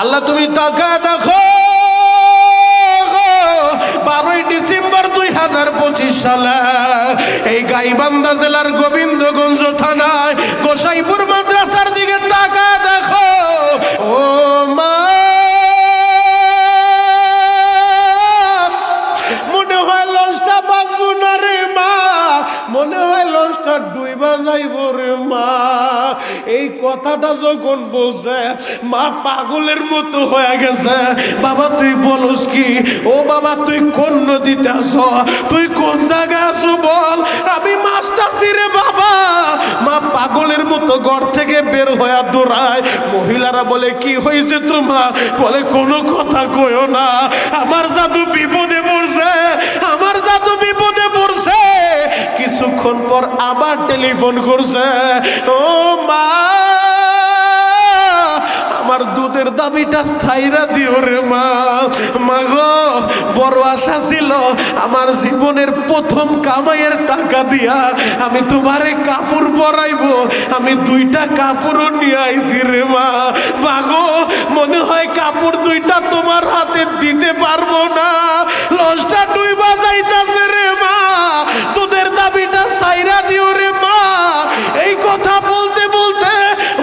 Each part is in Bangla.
আল্লাহ তুমি তাকায় দেখো 12ই ডিসেম্বর 2025 সালে এই গাইবান্ধা জেলার গোবিন্দগঞ্জ থানায় গোসাইপুর মাদ্রাসার দিকে তাকায় দেখো। ও মা, মনে হয় লঞ্চটা বাঁচবো না রে মা, মনে হয় লঞ্চটা ডুইবা যাইব রে মা। এই কথাটা যখন বলছে মা পাগলের মতো হয়ে গেছে। বাবা তুই বলস কি? ও বাবা তুই কোন নদীতে আছো, তুই কোন জায়গায় আছো বল, আমি মাস্টারছি রে বাবা। মা পাগলের মতো ঘর থেকে বের হয়ে দৌড়ায়। মহিলারা বলে কি হয়েছে তোমার? বলে কোনো কথা কইও না, আমার জাদু বিপদে পড়ছে, আমার জাদু বিপদে পড়ছে। কিছুক্ষণ পর আবার টেলিফোন করছে। ও মা, আমার দুধের দাবিটা ছাইরা দিও রে মা। মাগো বড় আশা ছিল আমার জীবনের প্রথম কামাইয়ের টাকা দিয়া আমি তোমারে কাপড় পরাইবো, আমি 2টা কাপড়ও নিয়ে আইছি রে মা। মাগো মনে হয় কাপড় 2টা তোমার হাতে দিতে পারবো না, লঞ্চটা ডুইবা যাইতাছে রে মা, দুধের দাবিটা ছাইরা দিও রে মা। এই কথা বলতে বলতে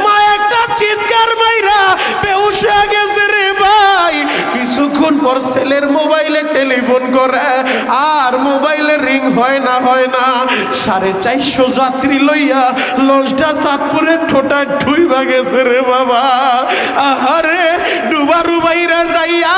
মা একটা চিৎকার মাইরা বেহুশ হয়ে গেছে রে ভাই। কিছুক্ষণ পর ছেলের মোবাইলে টেলিফোন করে, আর মোবাইলে রিং হয় না 450 যাত্রী লইয়া লঞ্চটা চাঁদপুরের ঠোঁটায় ঠুইবা গেছে রে বাবা। আহারে ডুবা রুবাইরা যাইয়া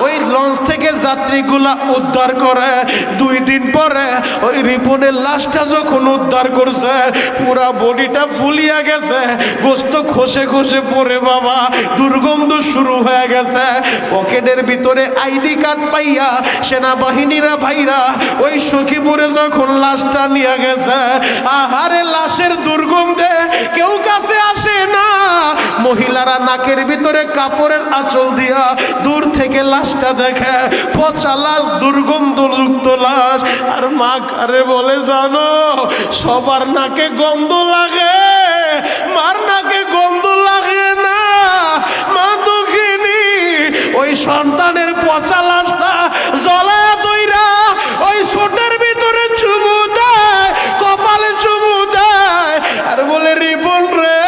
ওই লঞ্চ থেকে যাত্রীগুলা উদ্ধার করে। 2 দিন পরে ওই রিপনের লাশটা যখন উদ্ধার করছে পুরা বডিটা ফুলিয়া গেছে, গোস্ত খসে খসে পড়ে বাবা, দুর্গন্ধ শুরু হয়ে গেছে। পকেটের ভিতরে আইডি কার্ড পাইয়া সেনাবাহিনীরা ভাইরা ওই সখীপুরে যখন লাশটা নিয়ে গেছে, আহারে লাশের দুর্গন্ধে কেউ কাছে আসে না। মহিলারা নাকের ভিতরে কাপড়ের আঁচল দিয়া দূর থেকে লাশটা দেখে, পচা লাশ, দুর্গন্ধযুক্ত লাশ। আর মা কারে বলে জানো? সবার নাকে গন্ধ লাগে, মার নাকে গন্ধ লাগে না। মা দুঃখিনী ওই সন্তানের পচা লাশটা জ্বলায়া দইরা ওই ছোটের ভিতরে চুমু দেয়, কপালে চুমু দেয়, আর বলে রিপন রে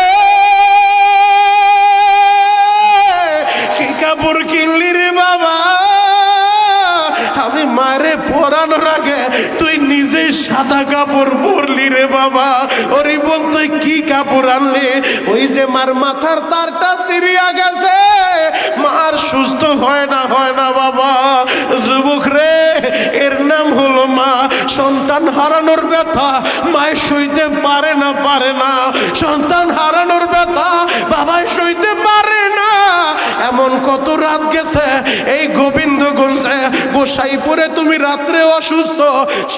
কি কাপড় কিনলি রে বাবা? আমি মারে পরানোর আগে তুই নিজেই সাদা কাপড় পরলি রে বাবা। ও রিপন তুই কি কাপড় আনলি? ওই যে মার মাথার তারটা ছিঁড়িয়া গেছে, মার সুস্থ হয় না বাবা। যুবক রে, এর নাম হলো মা। সন্তান হারানোর ব্যথা মায়ের সইতে পারে না, সন্তান হারানোর ব্যথা বাবাই সইতে পারে না। এমন কত রাত গেছে এই গোবিন্দগঞ্জে গোসাইপুরে, তুমি রাত্রে অসুস্থ,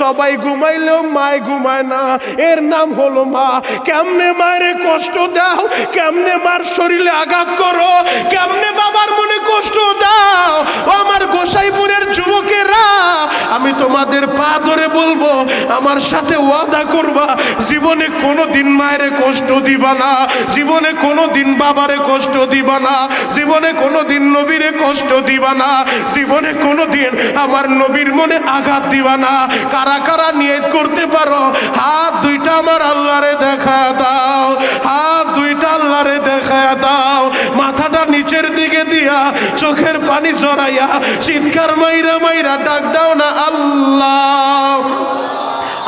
সবাই ঘুমাইলেও মায় ঘুমায় না। এর নাম হলো মা। কেমনে মায়ের কষ্ট দাও, কেমনে মার শরীরে আঘাত করো, কেমনে বাবার মনে কষ্ট দাও। ও আমার গোসাইপুরের যুবকেরা, আমি তোমাদের পা ধরে বলবো, আমার সাথে ওয়াদা করবা জীবনে কোনোদিন মায়ের কষ্ট দিবা না, জীবনে কোনোদিন বাবারে কষ্ট দিবা না, জীবনে কোনোদিন নবীরে কষ্ট দিবা না, জীবনে কোনোদিন আমার নবীর মনে আঘাত দিবা না। কারা কারা নিয়ত করতে পারো? হাত 2টা আমার আল্লাহরে দেখা দাও, হাত 2টা আল্লাহরে দেখা দাও। মাথাটা নিচের দিকে দিয়া চোখের পানি জড়াইয়া চিৎকার মাইরা ডাক দাও না আল্লাহ।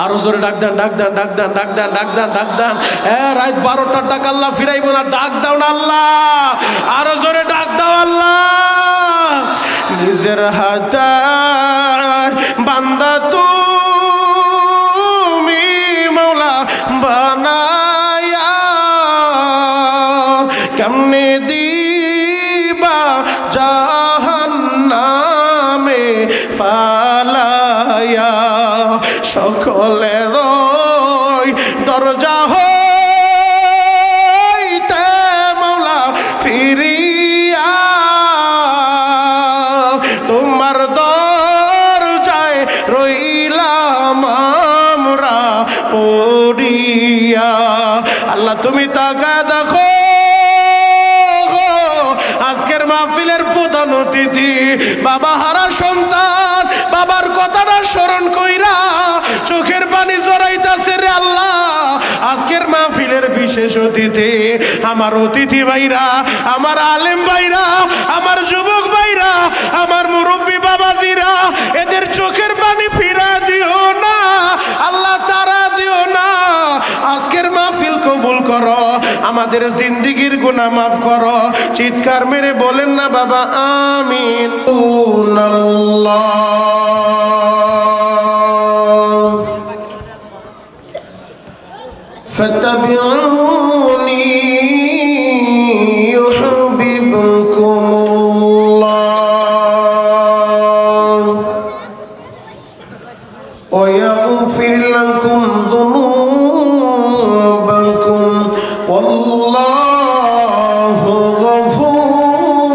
আরো জোরে ডাক দেন, ডাক দেন, ডাক দেন, ডাক দেন, ডাক দেন, ডাক দেন। হ্যাঁ, রাত 12টার ডাক আল্লাহ ফিরাইব না, ডাক দাও না আল্লাহ। আরো জোরে ডাক দাও আল্লাহ। নিজের হাতে বান্দা তুমি মৌলা বানায়া, কেমনে দিবা জাহান্নামে ফালায়া, সকলের দরজা হইতে মৌলা ফিরিয়া তোমার দরজায় রইলাম আমরা পড়িয়া। আল্লাহ তুমি তাকায় দেখো, আজকের মাহফিল মাহফিলের প্রধান অতিথি, বাবা হারা সন্তান, বাবার কথাটা স্মরণ কইরা চোখের পানি জড়াইতাছে রে আল্লাহ। আজকের মাহফিলের বিশেষ অতিথি আমার অতিথি ভাইরা, আমার আলেম ভাইরা, আমার যুবক ভাইরা, আমার মুরব্বী বাবাজিরা, এদের চোখের পানি ফিরা দিও না আল্লাহ, তারা দিও না। আজকের মাহফিল কবুল করো, আমাদের জিন্দেগির গুনাহ মাফ করো। চিৎকার মেরে বলেন না বাবা আমিন। ফাত্তাবিউনি ইউহিব্বুকুমুল্লাহ ওয়া ইয়াগফির লাকুম যুনুবাকুম ওয়াল্লাহু গফুরুর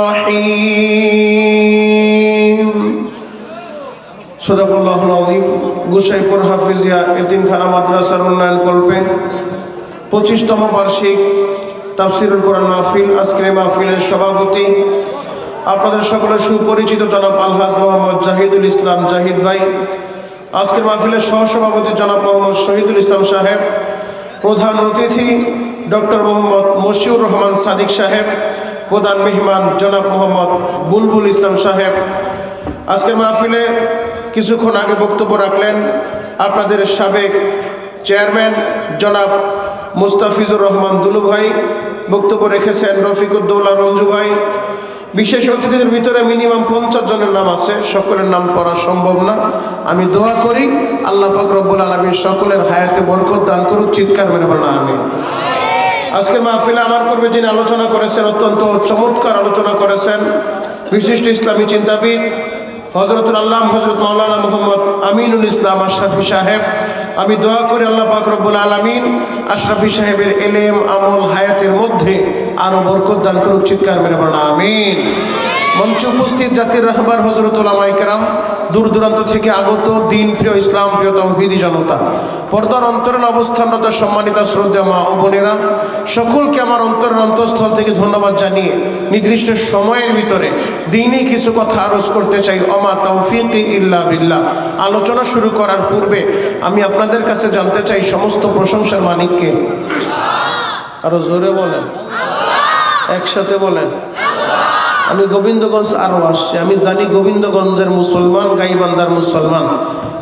রহিম। সাদাকাল্লাহুল আযীম। গোসাইপুর হাফিজিয়া এতিমখানা মাদ্রাসার উন্নয়ন কল্পে 25তম বার্ষিক তাফসীরুল কোরআন মাহফিল। আজকের এই মাহফিলের সভাপতি আপনাদের সকলের সুপরিচিত জনাব আলহাজ মোহাম্মদ জাহিদুল ইসলাম জাহিদ ভাই। আজকের মাহফিলের সহসভাপতি জনাব মোহাম্মদ শহীদুল ইসলাম সাহেব। প্রধান অতিথি ডক্টর মোহাম্মদ মশিউর রহমান সাদিক সাহেব। প্রধান মেহমান জনাব মোহাম্মদ বুলবুল ইসলাম সাহেব। আজকের মাহফিলে কিছুক্ষণ আগে বক্তব্য রাখলেন আপনাদের সাবেক চেয়ারম্যান জনাব মুস্তাফিজুর রহমান দুলু ভাই। বক্তব্য রেখেছেন রফিকুদ্দৌলা রঞ্জু ভাই। বিশেষ অতিথিদের ভিতরে মিনিমাম 50 জনের নাম আছে, সকলের নাম পড়া সম্ভব না। আমি দোয়া করি আল্লাহ পাক রব্বুল আলামিন সকলের হায়াতে বরকত দান করুক। চিৎকার মেরে বলেন আমিন। আজকের মাহফিলে আমার পূর্বে যিনি আলোচনা করেছেন, অত্যন্ত চমৎকার আলোচনা করেছেন, বিশিষ্ট ইসলামী চিন্তাবিদ হযরতুল আল্লামা হযরত মাওলানা মুহাম্মদ আমিনুল ইসলাম আশরাফি সাহেব। আমি দোয়া করি আল্লাহ পাক রব্বুল আলামিন আশরাফি সাহেবের ইলম আমল হায়াতের মধ্যে আরো বরকত দান করুক। চিৎকার মেরে বলেন আমিন। মঞ্চে উপস্থিত জাতির রাহবার হযরত উলামায়ে কেরাম, দূর দূরান্ত থেকে আগত দিন প্রিয় ইসলাম প্রিয় তাওহীদি জনতা, পর্দার অন্তরের অবস্থানরত সম্মানিত শ্রদ্ধেয় মা ও বোনেরা, সকলকে আমার অন্তরের অন্তঃস্থল থেকে ধন্যবাদ জানিয়ে নির্দিষ্ট সময়ের ভিতরে দিনই কিছু কথা আরজ করতে চাই। ওমা তাওফীকি ইল্লা বিল্লাহ। আলোচনা শুরু করার পূর্বে আমি আপনাদের কাছে জানতে চাই সমস্ত প্রশংসার মালিককে। আরো জোরে বলেন, একসাথে বলেন। আমি গোবিন্দগঞ্জ আরো আসছি, আমি জানি গোবিন্দগঞ্জের মুসলমান, গাইবান্ধার মুসলমান,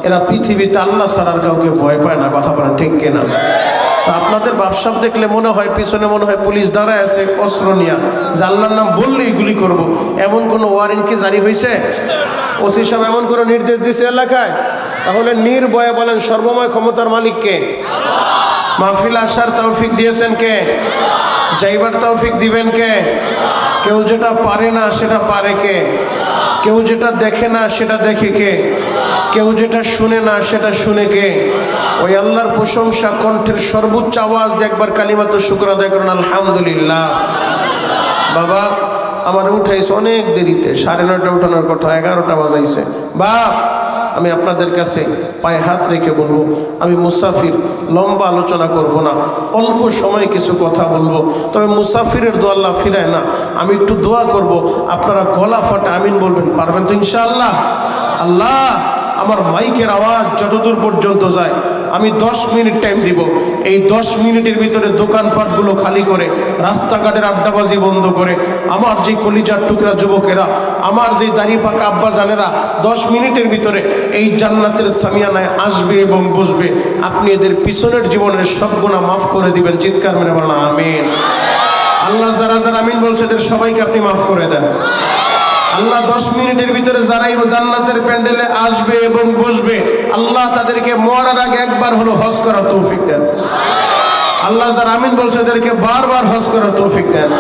এরা পৃথিবীতে আল্লাহ ছাড়ার কাউকে ভয় পায় না। কথা বলেন ঠিক কিনা? তা আপনাদের ব্যবসা দেখলে মনে হয় পিছনে মনে হয় পুলিশ দাঁড়ায় আছে অস্ত্র নিয়ে, যে আল্লাহর নাম বললেই গুলি করব, এমন কোনো ওয়ারেন্ট কি জারি হয়েছে? ওসি সাহেব এমন কোনো নির্দেশ দিয়েছে এলাকায়? তাহলে নির্ভয়ে বলেন সর্বময় ক্ষমতার মালিক কে? মাহফিল আসার তৌফিক দিয়েছেন কে? যাইবার তৌফিক দিবেন কে? কেউ যেটা পারে না সেটা পারে কে? কেউ যেটা দেখে না সেটা দেখে কে? কেউ যেটা শুনে না সেটা শুনে কে? ওই আল্লাহর প্রশংসা কণ্ঠের সর্বোচ্চ আওয়াজ দিয়ে একবার কালিমাত শুকর আদায় করুন আলহামদুলিল্লাহ। বাবা আমার উঠাইছে অনেক দেরিতে, 9:30 উঠানোর কথা, 11টা বাজাইছে। বাপ আমি আপনাদের কাছে পায়ে হাত রেখে বলবো, আমি মুসাফির, লম্বা আলোচনা করব না, অল্প সময় কিছু কথা বলবো। তবে মুসাফিরের দোয়া আল্লাহ ফিরায় না। আমি একটু দোয়া করব, আপনারা গলা ফাটা আমিন বলবেন, পারবেন তো ইনশাআল্লাহ? আল্লাহ আমার মাইকের আওয়াজ যতদূর পর্যন্ত যায় আমি 10 মিনিট টাইম দিব। এই 10 মিনিটের ভিতরে দোকানপাটগুলো খালি করে, রাস্তাঘাটের আড্ডাবাজি বন্ধ করে, আমার যে কলিজার টুকরা যুবকেরা, আমার যে দাড়ি পাকা আব্বা জানেরা 10 মিনিটের ভিতরে এই জান্নাতের সামিয়ানায় আসবে এবং বসবে। আপনি এদের পিছনের জীবনের সব গুনাহ মাফ করে দিবেন। চিৎকার মেরে বলেন আমিন। আল্লাহ যারা যারা আমিন বলছে এদের সবাইকে আপনি মাফ করে দেন। আল্লাহ 10 মিনিটের ভিতরে যারাই জান্নাতের প্যান্ডেলে আসবে এবং বসবে, আল্লাহ তাদেরকে মরার আগে একবার হলো হজ করার তৌফিক দেন। আল্লাহ যারা আমিন বলছে এদেরকে বারবার হজ করার তৌফিক দেন।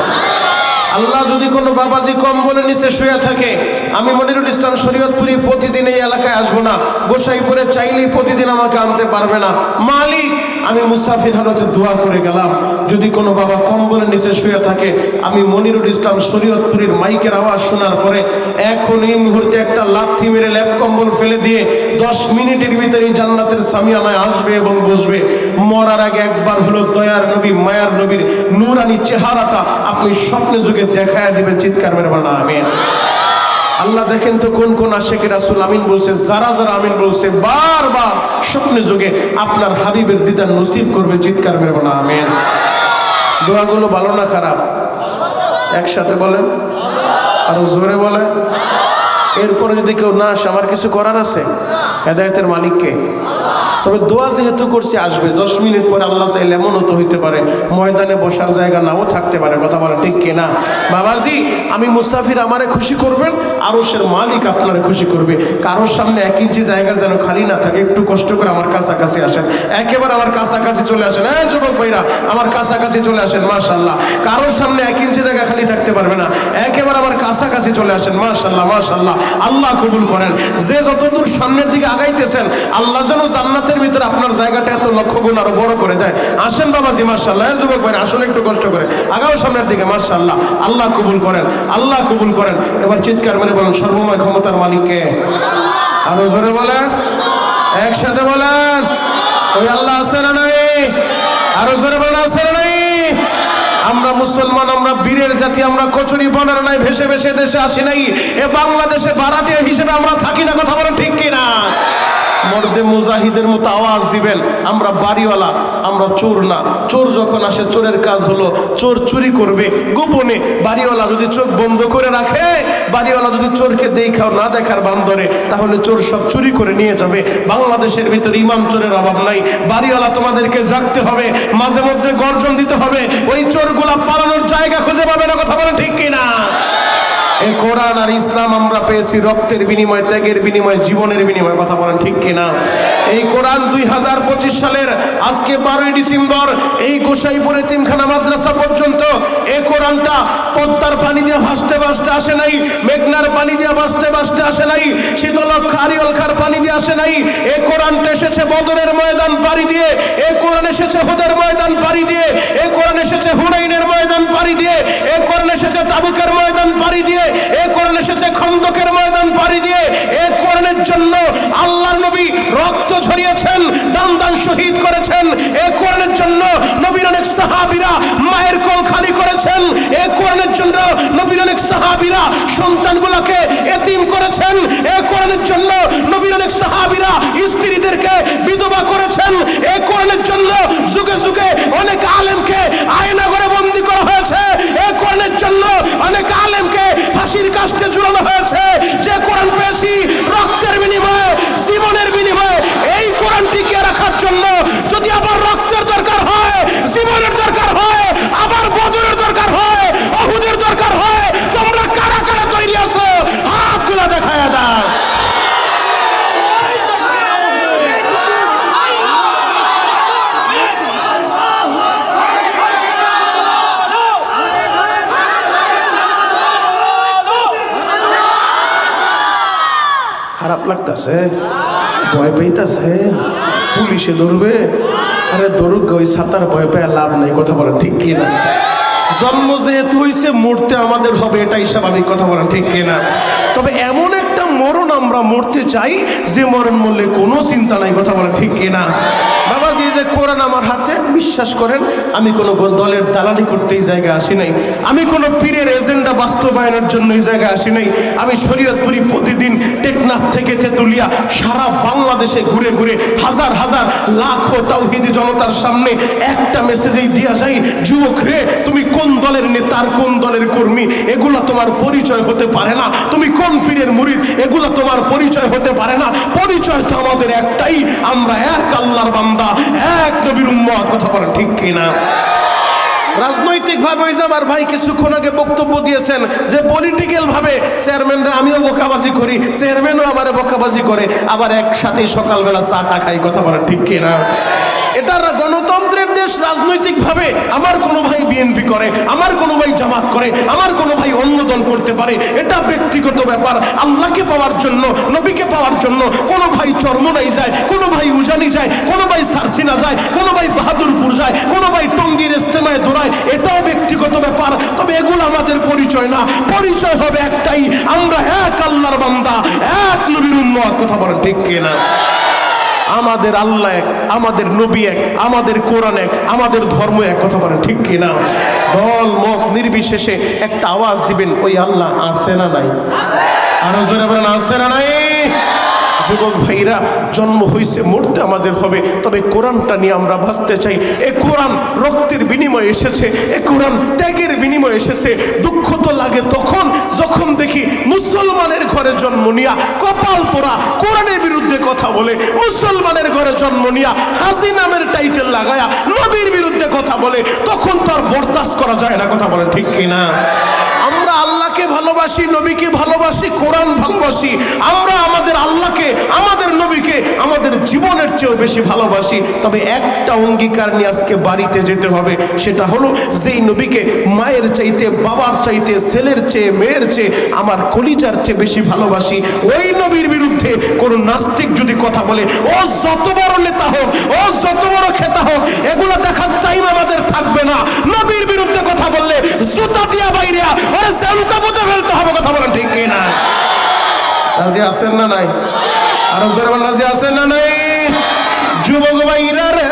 আল্লাহ যদি কোনো বাবাজি কম্বলের নিচে শুয়ে থাকে, আমি মনিরুল ইসলাম শরীয়তপুরি প্রতিদিন এই এলাকায় আসবো না, গোসাইপুরে চাইলেই প্রতিদিন আমাকে আনতে পারবে না। মালিক আমি মুসাফির হালতে দোয়া করে গেলাম, যদি কোনো বাবা কম্বলের নিচে শুয়ে থাকে, আমি মনিরুল ইসলাম শরীয়তপুরীর মাইকের আওয়াজ শোনার পরে এখন এই মুহূর্তে একটা লাথি মেরে ল্যাপ কম্বল ফেলে দিয়ে 10 মিনিটের ভিতরে জান্নাতের সামিয়ানায় আসবে এবং বসবে। মরার আগে একবার হলো দয়ার নবী মায়ার নবীর নূরানি চেহারাটা আপনি স্বপ্নে যুগে দেখায় দিবেন। চিৎকার মেরে বলেন আমিন। আল্লাহ দেখেন তো কোন কোন আশিক রাসূল আমিন বলছে, যারা যারা আমিন বলছে বারবার স্বপ্নে যুগে আপনার হাবিবের দিদার নসিব করবে। চিৎকার মেরে বলেন আমিন। দোয়াগুলো ভালো না খারাপ? একসাথে বলেন, আরো জোরে বলেন। এরপরে যদি কেউ না আসে, আমার কিছু করার আছে? হেদায়েতের মালিককে। তবে দোয়া যেহেতু করছি আসবে। 10 মিনিট পরে আল্লাহ চাইলে এমনও তো হইতে পারে ময়দানে বসার জায়গা নাও থাকতে পারে। কথা বলে ঠিক কিনা? বাবাজি, আমি মুসাফির, আমারে খুশি করবেন, আরশের মালিক আপনারে খুশি করবে। কারোর সামনে 1 ইঞ্চি জায়গা যেন খালি না থাকে। একটু কষ্ট করে আমার কাছাকাছি আসেন, একেবারে আমার কাছাকাছি চলে আসেন। এই যুবক ভাইরা, আমার কাছাকাছি চলে আসেন। মাশাআল্লাহ, কারোর সামনে 1 ইঞ্চি জায়গা খালি থাকতে পারবে না, একেবারে আমার কাছাকাছি চলে আসেন। মাশাআল্লাহ মাশাআল্লাহ, আল্লাহ কবুল করেন। যে যতদূর সামনের দিকে আগাইতেছেন, আল্লাহ যেন জান্নাতের ভিতরে আপনার জায়গাটা এত লক্ষ গুণ আরো বড় করে দেয়। আসেন বাবাজি, মাশাআল্লাহ। যুবক ভাই আসলে একটু কষ্ট করে আগাও সামনের দিকে। মাশাআল্লাহ, আল্লাহ কবুল করেন, আল্লাহ কবুল করেন। এবার চিৎকার মেরে বলেন সর্বময় ক্ষমতার মালিককে। আরো জোরে বলেন, একসাথে বলেন, ওই আল্লাহ আছে না নাই? আরো জোরে বলেন, আছে না নাই? আমরা মুসলমান, আমরা বীরের জাতি, আমরা কচুরি বনের নাই ভেসে ভেসে দেশে আসি নাই। এ বাংলাদেশে ভাড়াটিয়া হিসেবে আমরা থাকি না। কথা বলেন ঠিক কিনা? মর্দে মুজাহিদের মতো আওয়াজ দিবেন, আমরা বাড়িওয়ালা, আমরা চোর না। চোর যখন আসে, চোরের কাজ হলো চোর চুরি করবে গোপনে। বাড়িওয়ালা যদি চোখ বন্ধ করে রাখে, বাড়িওয়ালা যদি চোরকে দেখাও না দেখার বান ধরে, তাহলে চোর সব চুরি করে নিয়ে যাবে। বাংলাদেশের ভিতরে ইমাম চোরের অভাব নাই। বাড়িওয়ালা তোমাদেরকে জাগতে হবে, মাঝে মধ্যে গর্জন দিতে হবে। ওই চোরগুলা পালানোর জায়গা খুঁজে পাবে না। কথা বলেন ঠিক কিনা? এই কোরআন আর ইসলাম আমরা পেয়েছি রক্তের বিনিময়ে, ত্যাগের বিনিময়ে, জীবনের বিনিময়ে। কথা বলেন ঠিক কিনা? এই কোরআন 2025 সালের আজকে 12ই ডিসেম্বর এই গোসাইপুর এতিমখানা মাদ্রাসা পর্যন্ত এই কোরআনটা পদ্মার পানি দিয়ে ভাসতে ভাসতে আসে নাই, মেঘনার পানি দিয়ে ভাসতে ভাসতে আসে নাই, শীতলক্ষা আরিয়লখার পানি দিয়ে আসে নাই। এই কোরআনটা এসেছে বদরের ময়দান পাড়ি দিয়ে, এই কোরআন এসেছে হুদের ময়দান পাড়ি দিয়ে, এই কোরআন এসেছে হুনাইনের ময়দান পাড়ি দিয়ে, এই কোরআন এসেছে তাবুকের ময়দান পাড়ি দিয়ে, এই কোরআন এসেছে খন্দকের ময়দান পাড়ি দিয়ে। এই কোরআনের জন্য আল্লাহর নবী রক্ত ঝরিয়েছেন, দান দান শহীদ করেছেন। এই কোরআনের জন্য নবীর অনেক সাহাবীরা মায়ের কোল খালি করেছেন। এই কোরআনের জন্য নবীর অনেক সাহাবীরা সন্তানগুলোকে এতিম করেছেন। এই কোরআনের জন্য নবীর অনেক সাহাবীরা স্ত্রীদেরকে বিধবা করেছেন। এই কোরআনের জন্য যুগে যুগে অনেক আলেমকে আয়না করে বন্দী করা হয়েছে। এই কোরআনের জন্য অনেক আলেমকে ফাঁসির কাস্টে ঝুলানো হয়েছে। যে কোরআন পেয়েছি রক্তের বিনিময়ে, জীবনের বিনিময়ে, এই কোরআন টিকিয়ে রাখার জন্য যদি আবার রক্তের দরকার হয়, জীবনের দরকার হয়, আবার বদরের দরকার হয়, উহুদের দরকার হয়, তোমরা কারা কারা তৈরি আছো? হাতগুলো দেখায়া দাও। খারাপ লাগতেছে, ভয় পাইতেছে, পুলিশে ধরবে। আরে ধরুক, ওই ছাতার ভয় পেয়ে লাভ নেই। কথা বলেন ঠিক কিনা? জন্ম যেহেতু হয়েছে, মরতে আমাদের হবে, এটাই স্বাভাবিক। কথা বলেন ঠিক কিনা? তবে এমন একটা মরণ আমরা মরতে চাই যে মরণ মরলে কোনো চিন্তা নাই। কথা বলেন ঠিক কিনা? বাবাজি, যে কোরআন আমার হাতে, বিশ্বাস করেন আমি কোনো দলের দালালি করতে এই জায়গায় আসি নাই, আমি কোনো পীরের এজেন্ডা বাস্তবায়নের জন্য এই জায়গায় আসি নাই। আমি শরীয়তপুরি প্রতিদিন টেকনাফ থেকে তেতুলিয়া সারা বাংলাদেশে ঘুরে ঘুরে হাজার হাজার লাখো তাওহীদি জনতার সামনে একটা মেসেজই দিয়া যাই, যুবক রে, তুমি কোন দলের নেতার, কোন দলের কর্মী, এগুলা তোমার পরিচয় হতে পারে না। তুমি কোন পীরের মুরিদ, এগুলা তোমার পরিচয় হতে পারে না। পরিচয় তো আমাদের একটাই, আমরা এক আল্লাহর বান্দা, এক নবীর উম্মত। কথা বলেন ঠিক কিনা? রাজনৈতিক ভাবে ওই যে আমার ভাই কিছুক্ষণ আগে বক্তব্য দিয়েছেন যে পলিটিক্যাল ভাবে চেয়ারম্যানরা আমিও বোকাবাজি করি, চেয়ারম্যানও আমারে বোকাবাজি করে, আবার একসাথে সকালবেলা চাটা খাই। কথা বলেন ঠিক কিনা? এটা গণতন্ত্রের দেশ। রাজনৈতিক ভাবে আমার কোনো ভাই বিএনপি করে, আমার কোনো ভাই জামাত করে, আমার কোনো ভাই অন্য বদল করতে পারে, এটা ব্যক্তিগত ব্যাপার। আল্লাহকে পাওয়ার জন্য, নবীকে পাওয়ার জন্য কোনো ভাই চরমনাই যায়, কোনো ভাই উজানি যায়, কোনো ভাই সারসিনা যায়, কোনো ভাই বাহাদুরপুর যায়, কোনো ভাই টঙ্গীর ইস্তেমায় দৌড়ায়, এটাও ব্যক্তিগত ব্যাপার। তবে এগুলো আমাদের পরিচয় না। পরিচয় হবে একটাই, আমরা এক আল্লাহর বান্দা, এক নবীর উম্মত। কথা বলেন ঠিক কিনা? আমাদের আল্লাহ এক, আমাদের নবী এক, আমাদের কোরআন এক, আমাদের ধর্ম এক। কথা বলেন ঠিক কিনা? দল মত নির্বিশেষে একটা আওয়াজ দিবেন, ওই আল্লাহ আছে না নাই? আরো জোরে বলেন, আছে না নাই? যুবক ভাইরা, জন্ম হয়েছে, মরতে আমাদের হবে, তবে কোরআনটা নিয়ে আমরা বাঁচতে চাই। এ কোরআন রক্তের বিনিময়ে এসেছে, এ কোরআন ত্যাগের বিনিময়ে এসেছে। দুঃখ তো লাগে তখন যখন দেখি মুসলমানের ঘরে জন্ম নিয়া কপাল পোড়া কোরআনের বিরুদ্ধে কথা বলে, মুসলমানের ঘরে জন্ম নিয়া হাসি নামের টাইটেল লাগায়া নবীর বিরুদ্ধে কথা বলে, তখন তো আর বরদাস্ত করা যায় না। কথা বলেন ঠিক কিনা? আমরা আল্লাহকে ভালোবাসি, নবীকে ভালোবাসি, কোরআন ভালোবাসি। আমরা আমাদের আল্লাহকে, আমাদের নবীকে আমাদের জীবনের চেয়েও বেশি ভালোবাসি। তবে একটা অঙ্গীকার নিয়ে আজকে বাড়িতে যেতে হবে, সেটা হলো যেই নবীকে মায়ের চাইতে, বাবার চাইতে, ছেলের চেয়ে, মেয়ের চেয়ে, আমার কলিজার চেয়ে বেশি ভালোবাসি, ওই নবীর বিরুদ্ধে কোন নাস্তিক যদি কথা বলে, ও যত বড় নেতা হোক, ও যত বড় খেতা হোক, এগুলো দেখার টাইম আমাদের থাকবে না। নবীর বিরুদ্ধে কথা বললে জুতা দিয়া বাইরে ওরে জানতা পুঁতে ফেলতে হবে। কথা বলেন ঠিক কিনা? রাজি আছেন না নাই? আরো জোরে বলেন, রাজি আছেন না নাই? যুবক ভাইরা রে,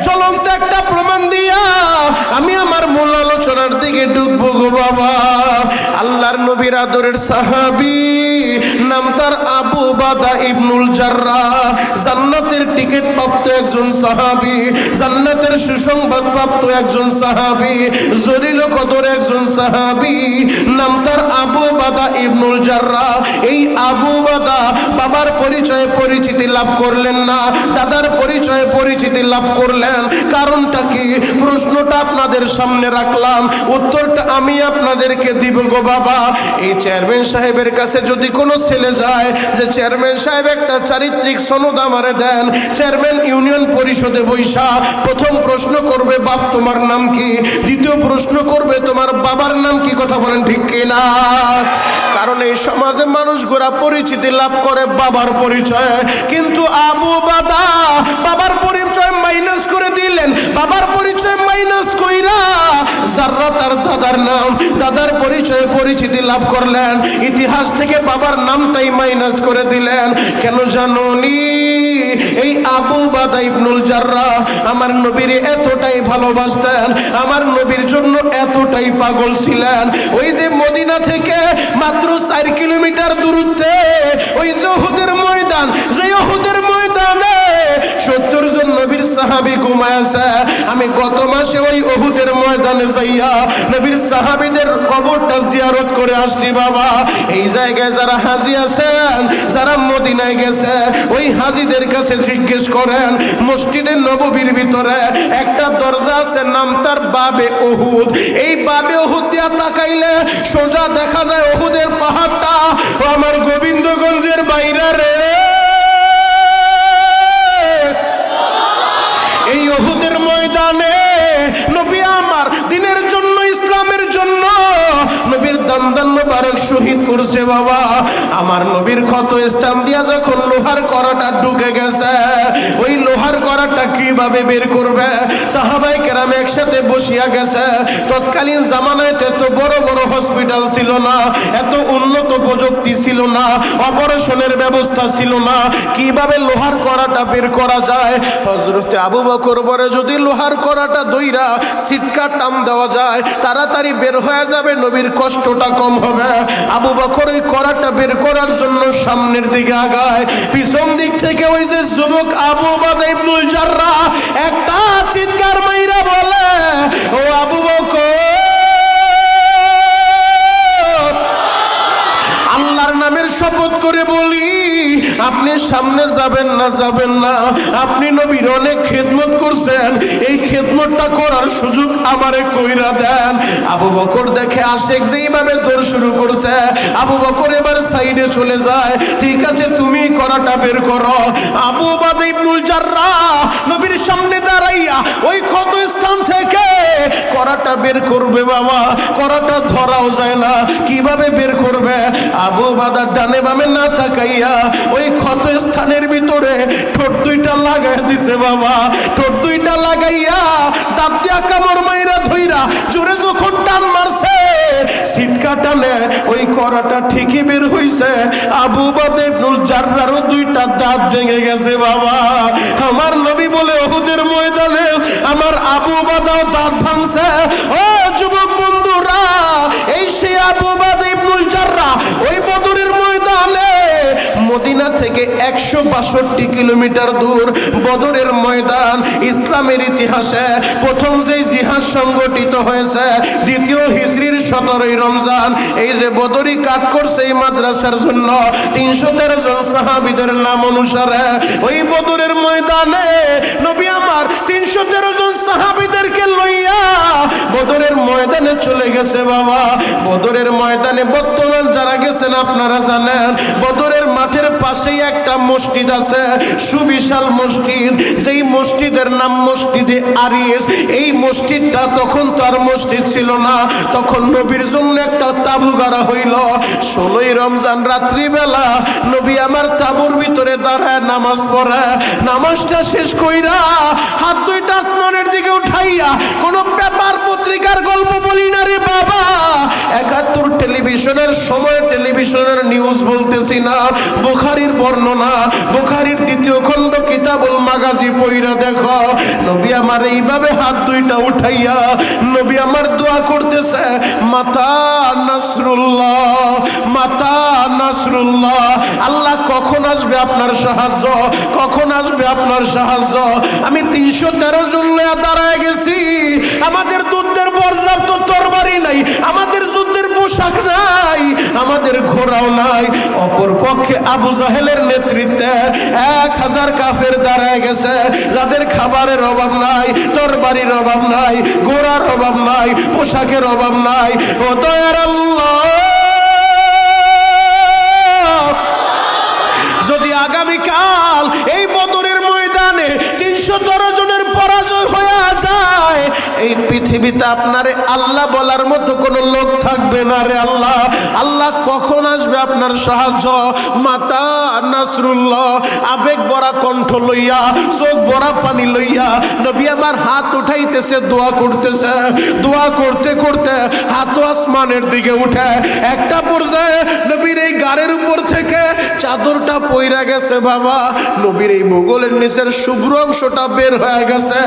জ্বলন্ত একটা প্রমাণ দিয়া আমি আমার মূল আলোচনার দিকে ঢুকবো গো বাবা। আল্লাহর নবীর আদরের সাহাবী, নাম তার আবু বাদা ইবনুল জাররাহ, জান্নাতের টিকিট প্রাপ্ত একজন সাহাবী, জান্নাতের সুসংবাদ প্রাপ্ত একজন সাহাবী, জলিল কদর একজন সাহাবী, নাম তার আবু বাদা ইবনুল জাররাহ। এই আবু বাদা বাবার পরিচয়ে পরিচিতি লাভ করলেন না, দাদার পরিচয়ে পরিচিতি লাভ করলেন। কারণটা কি? প্রশ্নটা আপনাদের সামনে রাখলাম, উত্তরটা আমি আপনাদেরকে দিব গো বাবা। এই চেয়ারম্যান সাহেবের কাছে যদি কোনো ছেলে যায় যে চেয়ারম্যান সাহেব একটা চারিত্রিক সনদ আমারে দেন, চেয়ারম্যান ইউনিয়ন পরিষদে বৈশা প্রথম প্রশ্ন করবে, বাপ তোমার নাম কি? দ্বিতীয় প্রশ্ন করবে, তোমার বাবার নাম কি? কথা বলেন ঠিক কিনা? কারণ এই সমাজে মানুষ গোড়া পরিচিতি লাভ করে বাবার পরিচয়, কিন্তু আবু বাদা বাবার পরিচয় মাইনাস করে দিলেন। বাবার পরিচয় মাইনাস কইরা জাররা তার দাদার নাম, দাদার পরিচয়ে পরিচিতি লাভ করলেন, ইতিহাস থেকে বাবার নামটাই মাইনাস করে দিলেন। কেন জানোনি? এই আবু বাদা ইবনুল জাররাহ আমার নবীর এতটাই ভালোবাসতেন, আমার নবীর জন্য এতটাই পাগল ছিলেন। ওই যে মদিনা থেকে মাত্র 4 কিলোমিটার দূরত্বে ওই যে উহুদের ময়দান, যে উহুদের ময়দানে 70 জন নবীর সাহাবী ঘুমায় আছে। আমি গত মাসে ওই উহুদের ময়দানে যাইয়া নবীর সাহাবীদের কবরটা জিয়ারত করে আসছি বাবা। এই জায়গায় যারা হাজী আছেন, যারা মদিনায় গেছে, ওই হাজীদের কাছে জিজ্ঞেস করেন, মসজিদের নববীর ভিতরে একটা দরজা আছে, নাম তার বাবে উহুদ। এই বাবে উহুদ দিয়া তাকাইলে সোজা দেখা যায় উহুদের পাহাড়টা। আমার গোবিন্দগঞ্জের বাইরে রে, এই উহুদের ময়দানে নবী আমার দিনের জন্য, ইসলামের জন্য নবীর দান মোবারক শহীদ করছে বাবা। আমার নবীর ক্ষত স্থান দিয়া যখন লোহার কড়াটা ঢুকে গেছে, ওই লোহার কড়াটা কিভাবে বের করবে? সাহাবায়ে কেরাম একসাথে বসিয়া গেছে। তৎকালীন জামানায় এত বড় বড় হসপিটাল ছিল না, এত উন্নত প্রযুক্তি ছিল না, অপারেশনের ব্যবস্থা ছিল না। কিভাবে লোহার কড়াটা বের করা যায়? হযরতে আবু বকর বলে, যদি লোহার কড়াটা দইরা সিটকা টান দেওয়া যায়, তাড়াতাড়ি বের হয়ে যাবে, নবীর কষ্টটা কম হবে। আবু বকর ওই কড়াটা বের করার জন্য সামনের দিকে আগায়, পিছন দিক থেকে ওই যে যুবক আবু বাদা ইবনুল জাররাহ একটা চিৎকার মাইরা বলে, ও আবু বকর, আল্লাহর নামের শপথ করে বলি, আপনি সামনে যাবেন না, না যাবেন না। আপনি নবীর অনেক খেদমত করছেন, এই খেদমতটা করার সুযোগ আমারে কইরা দেন। আবু বকর দেখে আশেক যেইভাবে দৌড় শুরু করছে, আবু বকর এবার সাইডে চলে যায়। ঠিক আছে, তুমি করাটা বের করো। আবু উবাদা ইবনুল জাররাহ নবীর সামনে দাঁড়াইয়া ওই ক্ষত স্থান থেকে করাটা বের করবে। বাবা, করাটা ধরাও যায় না, কিভাবে বের করবে? আবু উবাদা ডানে বামে না তাকাইয়া ওই ক্ষত স্থানের ভিতরে ঠোঁট দুইটা লাগাই দিছে। বাবা, ঠোঁট দুইটা লাগাইয়া দাঁত দিয়া কামড় মাইরা ধইরা জোরে যখন টান মারছে, সিটকা টানে ওই করাটা ঠিকই বের হইছে। আবু উবাদা ইবনুল জাররাহর দুইটা দাঁত ভেঙে গেছে। বাবা, আমার নবী বলে উহুদের ময়দানে আমার আবু উবাদাও দাঁত ভাঙছে। ও যুবক বন্ধুরা, এই সেই আবু উবাদা ইবনুল জাররাহ ওই বদরের ময়দানে, মদিনা থেকে 162 কিলোমিটার দূর বদরের ময়দান। ইসলামের ইতিহাসে প্রথম যে জিহাদ সংগঠিত হয়েছে 2য় হিজরির 17ই রমজান। এই যে বদরি কাট করছে এই মাদ্রাসার জন্য 313 জন সাহাবীদের নাম অনুসারে ওই বদরের ময়দানে নবী আমার 313 জন সাহাবীদেরকে লইয়া বদরের ময়দানে চলে গেছে। বাবা, বদরের ময়দানে বর্তমান যারা গেছেন আপনারা জানেন, বদরের মাঠের পাশেই একটা মসজিদ আছে, সুবিশাল মসজিদ, যেই মসজিদের নাম মসজিদে আরিস। এই মসজিদটা তখন তো আর মসজিদ ছিল না, তখন নবীর জন্য একটা তাবু গাড়া হইল। 16ই রমজান রাত্রিবেলা নবী আমার তাবুর ভিতরে দাঁড়ায় নামাজ পড়ে। নামাজটা শেষ কইরা হাত দুইটা আসমানের দিকে উঠাইয়া, কোন পেপার পত্রিকার গল্প বলি না রে বাবা, 71 টেলিভিশনের সময় টেলিভিশনের নিউজ বলতেছি না, বুখারীর বর্ণনা, বুখারীর 2য় খণ্ড কিতাবুল মাগাজি পইরা দেখো। নবী আমার এইভাবে হাত দুইটা উঠাইয়া নবী আমার দোয়া করতেছে, মাতা নাসরুল্লাহ, মাতা নাসরুল্লাহ, আল্লাহ কখন আসবে আপনার সাহায্য, কখন আসবে আপনার সাহায্য। আমি 313 জন লয়া দাঁড়ায় গেছি, আমাদের যুদ্ধের পর্যাপ্ত তরবারি নাই, আমাদের যুদ্ধের পোশাক নাই, আমাদের ঘোড়াও নাই। অপর পক্ষে আবু জাহেলের নেতৃত্বে 1000 কাফের দাঁড়ায় গেছে, যাদের খাবারের অভাব নাই, তরবারির অভাব নাই, ঘোড়ার অভাব নাই, পোশাকের অভাব নাই। ও দয়ার আল্লাহ, যদি আগামীকাল এই বদরের ময়দানে 313 জনের পরাজয় হয়ে যায়, এই পৃথিবীতে আপনারে আল্লাহ বলার মতো কোনো লোক থাকবে না রে আল্লাহ। আল্লাহ কখন আসবে আপনার সাহায্য? মাতা নাসরুল্লাহ, আবেগ ভরা কণ্ঠ লইয়া, চোখ ভরা পানি লইয়া নবী আমার হাত উঠাইতেছে, দোয়া করতেছে। দোয়া করতে করতে হাত আসমানের দিকে উঠে একটা পর্যায়ে নবীর এই গাড়ির উপর থেকে চাদরটা পইরা গেছে। বাবা, নবীর এই মোগলের নিচের শুভ্র অংশটা বের হয়ে গেছে।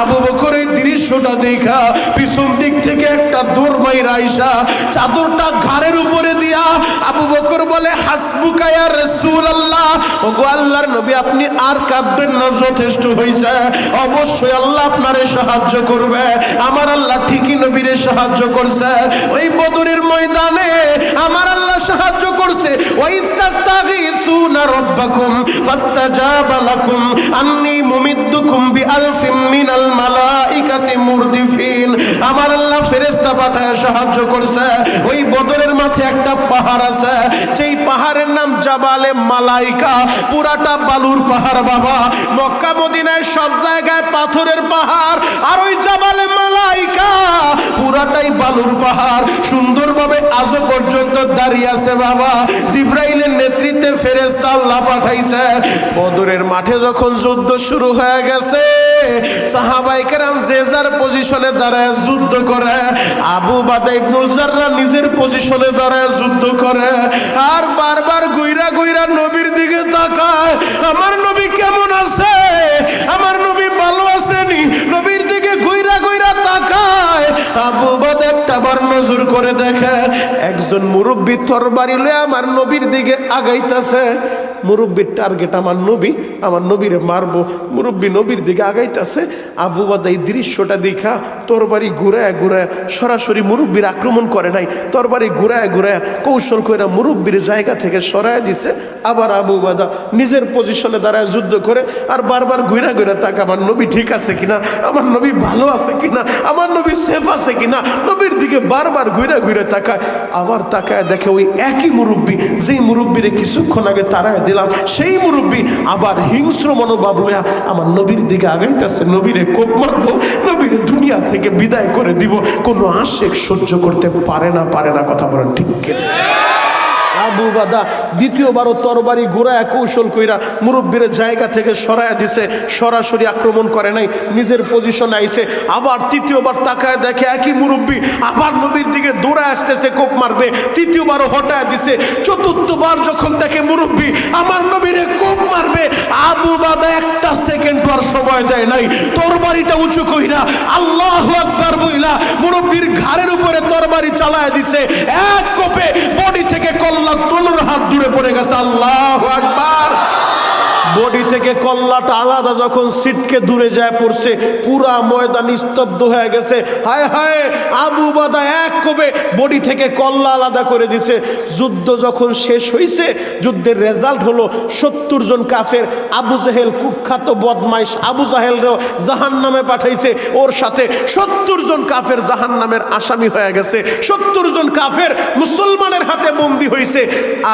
আবু বকর এই দৃশ্যটা দেখা পিছন দিক থেকে একটা দৌড় মাইরা আইসা চাদরটা ঘাড়ের উপরে দিয়া আবু বকর বলে, হাসবুকা ইয়া রাসূলুল্লাহ, ওগো আল্লাহর নবী আপনি আর কাঁদবেন না, যথেষ্ট হইছে। অবশ্যই আল্লাহ আপনারে সাহায্য করবে। আমার আল্লাহ ঠিকই নবীরে সাহায্য করছে। ওই বদরের ময়দানে আমার আল্লাহ সাহায্য করছে। ওয়াইজ তাস্তাগীসুনা রাব্বাকুম ফাস্তাজাবা লাকুম আন্নী মুমিদ্দুকুম বিআলফিম মিনাল মালাইকাতি মুরদিফিন। আমার আল্লাহ ফেরেশতা পাঠায় সাহায্য করছে। ওই বদরের মাঠে একটা পাহাড় আছে, যেই পাহাড়ের নাম জাবালে মালাইকা, পুরাটা বালুর পাহাড়। বাবা, মক্কা মদিনায় সব জায়গায় পাথরের পাহাড়, আর ওই জাবালে মালাইকা পুরাটাই বালুর পাহাড়, সুন্দরভাবে আজও পর্যন্ত দাঁড়িয়ে আছে। বাবা, জিবরাইলের নেতৃত্বে ফেরেশতা আল্লাহ পাঠাইছে। বদরের মাঠে যখন যুদ্ধ শুরু হয়ে গেছে, সাহাবায়ে কেরাম যে যার পজিশনে দাঁড়ায় যুদ্ধ করে। আবু উবাদা ইবনুল জাররাহ নিজের পজিশনে দাঁড়ায় যুদ্ধ করে, আর বারবার গুইরা গুইরা নবীর দিকে তাকায়, আমার নবী কেমন আছে, আমার নবী ভালো আছেনি, নবীর দিকে গুইরা গুইরা তাকায়। আবু উবাদা একটাবার নজর করে দেখে একজন মুরব্বী তরবারি লয়ে আমার নবীর দিকে আগাইতেছে। মুরব্বীর টার্গেট আমার নবী, আমার নবীরে মারবো। মুরব্বী নবীর দিকে আগাইতেছে। আবু বাদা এই দৃশ্যটা দেখা তরবারি ঘুরায় ঘুরায়, সরাসরি মুরব্বীর আক্রমণ করে নাই, তরবারি ঘুরায় ঘুরায় কৌশল করে মুরব্বীর জায়গা থেকে সরায় দিছে। আবার আবু বাদা নিজের পজিশনে দাঁড়ায় যুদ্ধ করে আর বারবার ঘুরা ঘুরা তাক আমার নবী ঠিক আছে কিনা, আমার নবী ভালো আছে কিনা, আমার নবী সেফ আছে কিনা, নবীর দিকে বারবার ঘুরে ঘুরে তাকায়। আবার তাকায় দেখে ওই একই মুরব্বী, যেই মুরব্বীরে কিছুক্ষণ আগে তারায় দিলাম, সেই মুরব্বী আবার হিংস্র মনোভাব লইয়া আমার নবীর দিকে আগাইতেছে। নবীরে কোপ মারবো, নবীরে দুনিয়া থেকে বিদায় করে দিব। কোনো আশেক সহ্য করতে পারে না, পারে না। কথা বলেন ঠিক কিনা? আবু বাদা দ্বিতীয়বারও তরবারি ঘুরায় কৌশল কইরা মুরব্বীর জায়গা থেকে সরায় দিছে, সরাসরি আক্রমণ করে নাই, নিজের পজিশনে আইছে। আবার তৃতীয়বার তাকায় দেখে একই মুরব্বী আবার নবীর দিকে দৌড়ায় আসতেছে, কোপ মারবে, তৃতীয়বারও হটায় দিছে। চতুর্থবার যখন দেখে মুরব্বী আমার নবীরে কোপ মারবে, আবু বাদা একটা সেকেন্ড পর সময় দেয় নাই, তরবারিটা উঁচু কইরা আল্লাহু আকবার বইলা মুরব্বীর ঘাড়ের উপরে তরবারি চালায় দিছে। এক কোপে বডি থেকে কল্লা 15 হাত দূরে পড়ে গেছে। আল্লাহু আকবার। বডি থেকে কল্লাটা আলাদা যখন সিটকে দূরে যায় পড়ছে, পুরা ময়দান স্তব্ধ হয়ে গেছে। হায় হায়, আবু বাদা এক কোপে বডি থেকে কল্লা আলাদা করে দিছে। যুদ্ধ যখন শেষ হয়েছে, যুদ্ধের রেজাল্ট হলো 70 জন কাফের, আবু জাহেল কুখ্যাত বদমাইশ আবু জাহেলরাও জাহান্নামে পাঠাইছে, ওর সাথে 70 জন কাফের জাহান্নামের আসামি হয়ে গেছে। 70 জন কাফের মুসলমানের হাতে বন্দী হয়েছে।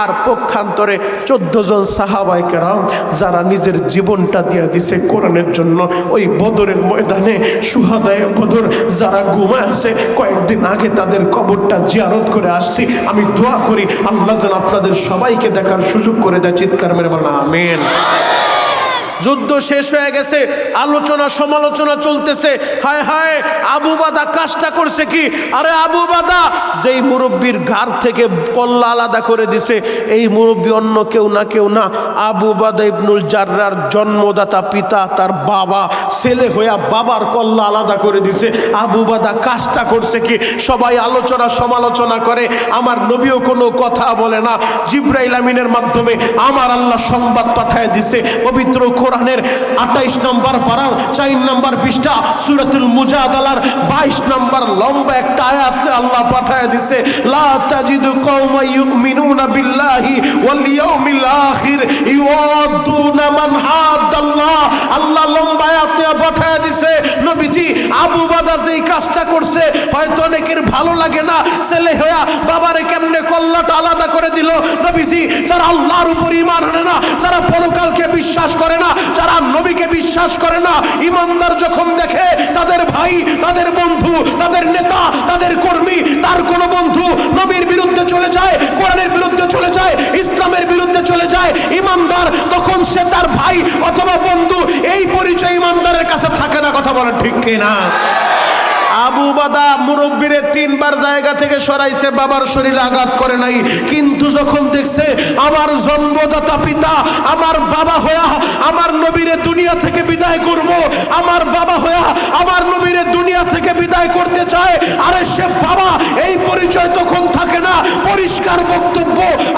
আর পক্ষান্তরে 14 জন সাহাবায়ে কেরাম যারা নিজের জীবনটা দিয়ে দিছে কোরআনের জন্য, ওই বদরের ময়দানে শুহাদায়ে বদর যারা ঘুমায় আছে, কয়েকদিন আগে তাদের কবরটা জিয়ারত করে আসছি। আমি দোয়া করি আল্লাহ যেন আপনাদের সবাইকে দেখার সুযোগ করে দেয়। চিৎকার মেরে বলেন আমিন। যুদ্ধ শেষ হয়ে গেছে, আলোচনা সমালোচনা চলতেছে। হায় হায়, আবু বাদা কাজটা করছে কি? আরে আবু বাদা যেই মুরব্বীর ঘাড় থেকে কল্লা আলাদা করে দিছে, এই মুরব্বী অন্য কেউ না, কেউ না, আবু বাদা ইবনুল জাররার জন্মদাতা পিতা, তার বাবা ছেলে হইয়া বাবার কল্লা আলাদা করে দিছে। আবু বাদা কাজটা করছে কি? সবাই আলোচনা সমালোচনা করে, আমার নবীও কোনো কথা বলে না। জিবরাইল আমিনের মাধ্যমে আমার আল্লাহ সংবাদ পাঠায় দিছে। পবিত্র কোরআনের 28 নম্বর পারার 4 নম্বর পৃষ্ঠা সূরাতুল মুজাদালার 22 নম্বর লম্বা একটা আয়াত আল্লাহ পাঠায় দিছে, লা তাজিদু কওমা ইউমিনুনা বিল্লাহি ওয়াল ইয়াউমিল আখির ইউআদ্দুনা মান হাদাল্লাহ। আল্লাহ লম্বা আয়াত পাঠায় দিছে। নবীজি আবু বাদা যেই কাজটা করছে, হয়তো অনেকের ভালো লাগে না, ছেলে হইয়া বাবারে কেমনে কল্লাটা আলাদা করে দিল। নবীজি যারা আল্লাহর উপর ঈমান আনে না, যারা পরকালকে বিশ্বাস করে না, যারা নবীকে বিশ্বাস করে না, ইমানদার যখন দেখে তাদের ভাই, তাদের বন্ধু, তাদের নেতা, তাদের কর্মী, তার কোনো বন্ধু নবীর বিরুদ্ধে চলে যায়, কোরআনের বিরুদ্ধে চলে যায়, ইসলামের বিরুদ্ধে চলে যায়, ইমানদার তখন সে তার ভাই অথবা বন্ধু, এই পরিচয় ইমানদারের কাছে থাকে না। কথা বলেন ঠিক কিনা? আবু বাদা মুরব্বীরে 3 বার জায়গা থেকে সরাইছে, বাবার শরীরে আঘাত করে নাই। কিন্তু যখন দেখছে আমার জন্মদাতা পিতা, আমার বাবা হইয়া আমার নবীরে দুনিয়া থেকে বিদায় করব, আমার বাবা হইয়া আমার নবীরে দুনিয়া থেকে বিদায় করতে চায়, আরে সে বাবা, এই পরিচয় তখন থাকে না। পরিষ্কার বক্তব্য,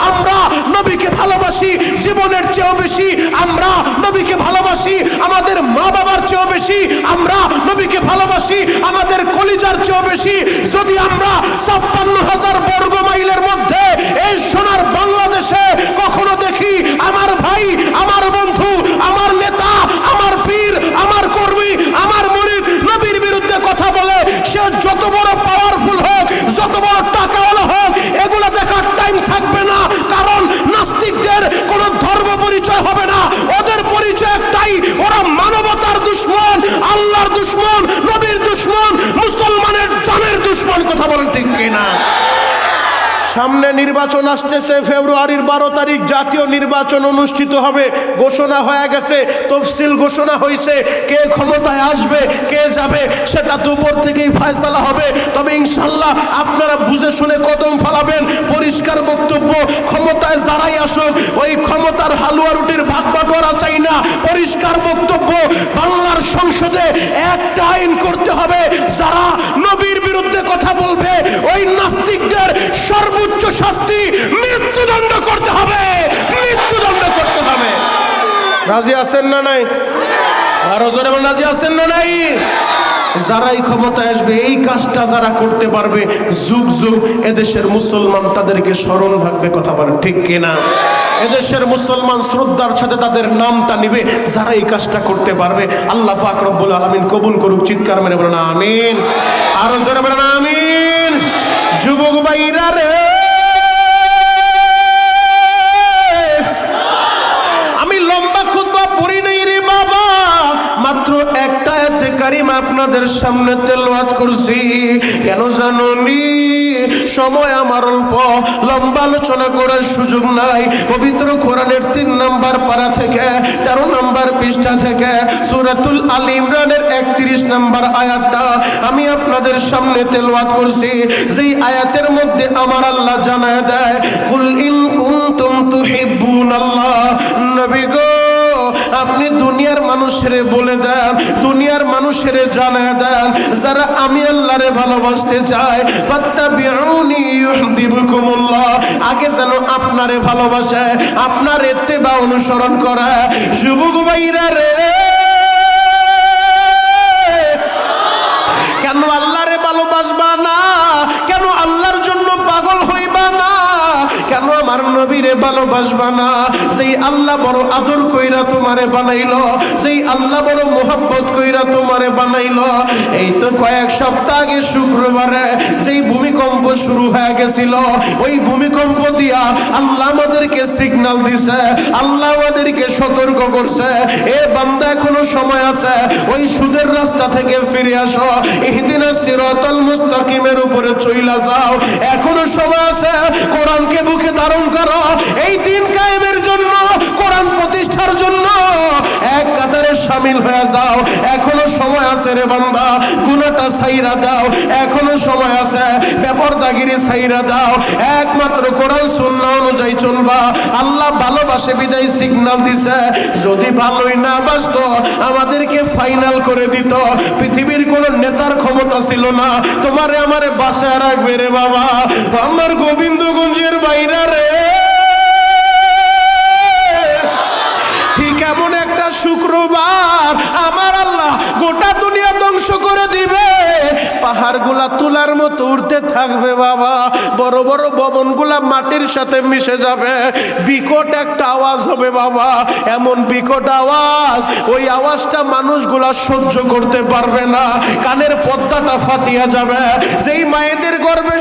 আমরা নবীকে ভালোবাসি জীবনের চেয়েও বেশি, আমরা নবীকে ভালোবাসি আমাদের মা বাবার চেয়েও বেশি, আমরা নবীকে ভালোবাসি আমাদের কলিজার চেয়েও বেশি। যদি আমরা 56,000 বর্গ মাইলের মধ্যে এই সোনার বাংলাদেশে কখনো দেখি আমার ভাই, আমার বন্ধু, আমার নেতা, আমার পীর, আমার কর্মী, আমার মুরিদ নবীর বিরুদ্ধে কথা বলে, সে যত বড় পাওয়ারফুল হোক, যত বড় টাকাওয়ালা হোক, এগুলো দেখার টাইম থাকবে না। কারণ নাস্তিকদের কোনো ধর্ম পরিচয় হবে না, ওদের পরিচয় একটাই, ওরা মানবতার দুশমন, আল্লাহর দুশমন, নবীর দুশমন, মুসলমানের জানের দুশমন। কথা বলেন ঠিক কিনা? সামনে নির্বাচন আসতেছে, ফেব্রুয়ারির 12 তারিখ জাতীয় নির্বাচন অনুষ্ঠিত হবে, ঘোষণা হয়ে গেছে, তফসিল ঘোষণা হয়েছে। কে ক্ষমতায় আসবে, কে যাবে, সেটা দুপুর থেকেই ফয়সালা হবে। তবে ইনশাল্লাহ আপনারা বুঝে শুনে কদম ফলাবেন। পরিষ্কার বক্তব্য, ক্ষমতায় যারাই আসুক, ওই ক্ষমতার হালুয়া রুটির ভাগ বাটোয়ারা চাই না। পরিষ্কার বক্তব্য, বাংলার সংসদে একটা আইন করতে হবে, যারা নবীর বিরুদ্ধে কথা বলবে ওই নাস্তিকদের সর্বোচ্চ শাস্তি মৃত্যুদণ্ড করতে হবে, মৃত্যুদণ্ড করতে হবে। রাজি আছেন না নাই? আরো জোরে বলেন, রাজি আছেন না নাই? যারাই ক্ষমতায় আসবে এই কাজটা যারা করতে পারবে, যুগ যুগ এদেশের মুসলমান তাদেরকে স্মরণ রাখবে। কথা বলেন ঠিক কিনা? এদেশের মুসলমান শ্রদ্ধার সাথে তাদের নামটা নিবে যারা এই কাজটা করতে পারবে। আল্লাহ পাক রব্বুল আলামিন কবুল করুক। চিৎকার মেরে বলেন আমিন। আরো জোরে বলেন আমিন। যুবক ভাইরা রে, আমি লম্বা খুতবা পড়ি নাই রে বাবা, মাত্র একটা আয়াতে কারিমা আপনাদের সামনে তেলাওয়াত করছি। কেন জানোনি? সময় আমার অল্প, লম্বা আলোচনা করার সুযোগ নাই। পবিত্র কোরআনের 3 নম্বর পারা থেকে 13 নম্বর পৃষ্ঠা থেকে সূরাতুল আল ইমরানের 31 নম্বর আয়াতটা আমি আপনাদের সামনে তেলাওয়াত করছি। যেই আয়াতের মধ্যে আমার আল্লাহ জানায় দেয়, কুল ইন কুনতুম তুহিব্বুনাল্লাহ, নবী গো আপনি দুনিয়ার মানুষের বলে দেন, দুনিয়ার মানুষের জানায় দেন, যারা আমি আল্লাহরে ভালোবাসতে চাই, ফাত্তাবিউনি ইউহিব্বুকুমুল্লাহ, আগে যেন আপনারে ভালোবাসে, আপনার ইত্তেবা অনুসরণ করে। যুবক ভাইরা রে, কেন আল্লাহরে ভালোবাসবা না? কেন আল্লাহর জন্য পাগল হইবা না? কেন আমার নবীরে ভালোবাসবা না? যেই আল্লাহ বড় আদর কইরা তোমারে বানাইলো, যেই আল্লাহ বড় মোহাব্বত কইরা তোমারে বানাইলো, এই তো কয়েক সপ্তাহ আগে শুক্রবারে যেই ভূমিকম্প শুরু হয়ে গেছিল, ওই ভূমিকম্প দিয়া আল্লাহ আমাদেরকে সিগন্যাল দিছে, আল্লাহ আমাদেরকে সতর্ক করছে, এ বান্দা এখনো সময় আছে, ওই সুদের রাস্তা থেকে ফিরে আসো, ইহদিনাস সিরাতাল মুস্তাকিমের উপরে চইলা যাও, এখনো সময় আছে, কোরআনকে বুকে ধারণ করো, এই দিন কায়েমের জন্য, কোরআন প্রতিষ্ঠার জন্য এক কাতারে শামিল হয়ে যাও। এখনো সময় আছে রে বান্দা, গুনাহটা ছাইরা দাও, এখনো সময় আছে, বেপরদাগিরি ছাইরা দাও, একমাত্র কোরআন সুন্নাহ অনুযায়ী চলবা। আল্লাহ ভালোবাসে বিদায় সিগন্যাল দিছে, যদি ভালোই না বাসতো আমাদেরকে ফাইনাল করে দিত। পৃথিবীর কোন নেতার ক্ষমতা ছিল না তোমারে আমারে বাসায় রাখবে রে বাবা। আমার গোবিন্দগঞ্জের বাইরা রে, ঠিক এমন একটা শুক্রবার আমার আল্লাহ গোটা দুনিয়া ধ্বংস করে দিবে, পাহাড়গুলা তুলার মতো উঠতে থাকবে বাবা, বড় বড় ভবনগুলা মাটির সাথে মিশে যাবে, বিকট একটা আওয়াজ হবে বাবা, এমন বিকট আওয়াজ, ওই আওয়াজটা মানুষগুলা সহ্য করতে পারবে না, কানের পর্দাটা ফাটিয়া যাবে। যেই মায়েদের গর্ভে